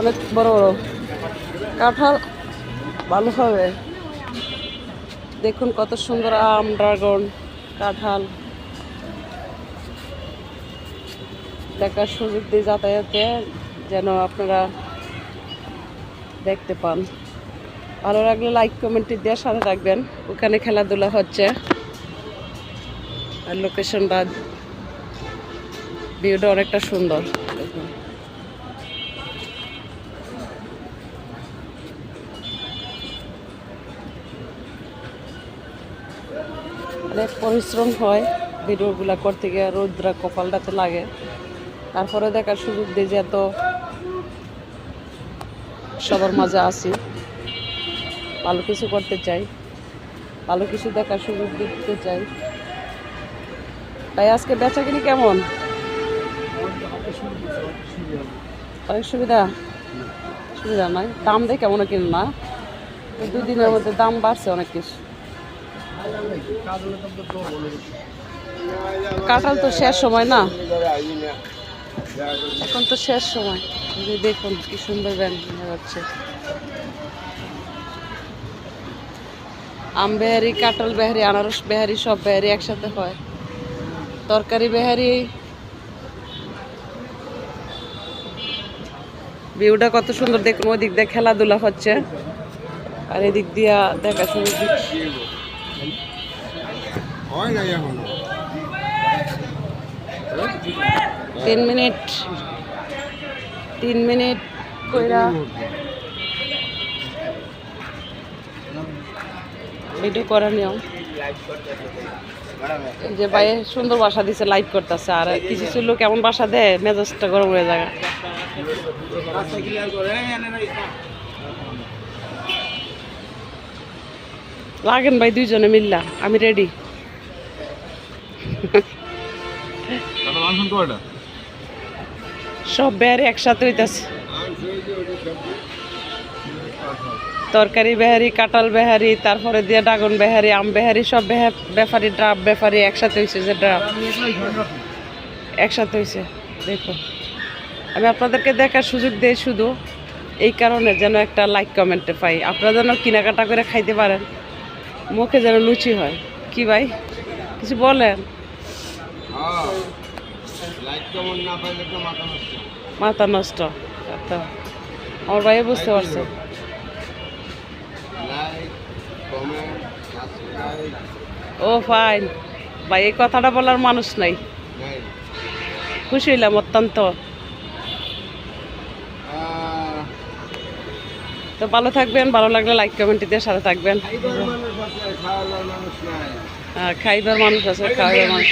অনেক বড় বড় কাঁঠাল ভালো হবে। দেখুন কত সুন্দর আম, ড্রাগন, কাঁঠাল দেখার সুযোগ দিয়ে যাতায়াতে যেন আপনারা দেখতে পান। ভালো লাগলে লাইক কমেন্ট দিয়ে সাথে থাকবেন। ওখানে খেলাধুলা হচ্ছে আর লোকেশনটা ভিউটা অনেকটা সুন্দর। দেখুন অনেক পরিশ্রম হয় ভিডিওগুলো করতে গিয়ে, রৌদ্রা কপালটাতে লাগে, তারপরে দেখার সুযোগ দিয়ে যে এত সবার মাঝে আসি, ভালো কিছু করতে চাই, ভালো কিছু দেখার সুযোগ দিতে চাই। তাই আজকে বেচাকিনি কেমন? অনেক সুবিধা সুবিধা নয়, দাম দেয় কেমন কিনে না, এই 2 দিনের মধ্যে দাম বাড়ছে অনেক কিছু। কাঁঠাল তো শেষ সময় না, এখন তো শেষ সময়। দেখুন কি সুন্দর ব্যান যাচ্ছে। আম বেহারি, কাঁঠাল বেহারি, আনারস বেহারি, সব বেহারি একসাথে হয়। তরকারি বেহারি। ভিউটা কত সুন্দর দেখুন, ওই দিক দিয়ে খেলাধুলা হচ্ছে আর এদিক দিয়া দেখা শুরু। 3 মিনিট কইরা ভিডিও করা নিও। এই যে ভাই সুন্দর বাসা দিছে, লাইভ করতেছে। আর কিছু ছিল কেমন বাসা দেয়, মেজাজটা গরম হয়ে যায়। লাগেন ভাই দুইজনে মিল্লা, আমি রেডি। সব বেহারি একসাথে হইতাছে, তরকারি বেহারি, কাঁঠাল বেহারি, তারপরে দিয়ে ড্রাগন বেহারি, আম বেহারি, সব ব্যাপারি, ড্রাফ ব্যাপারি একসাথে হয়েছে। যে ড্রাফ একসাথে হয়েছে দেখুন। আমি আপনাদেরকে দেখার সুযোগ দিই শুধু এই কারণে যেন একটা লাইক কমেন্টে পাই, আপনারা যেন কেনাকাটা করে খাইতে পারেন, মুখে যেন লুচি হয়। কি ভাই কিছু বলেন? মাথা নষ্ট। আচ্ছা আমার ভাই বুঝতে পারছে। ও ফাইন ভাই, এই কথাটা বলার মানুষ নাই। খুশি হইলাম অত্যন্ত। তো ভালো থাকবেন, ভালো লাগলে লাইক কমেন্ট দিয়ে সাথে থাকবেন। খাইবার মানুষ আছে, খাওয়াবার মানুষ।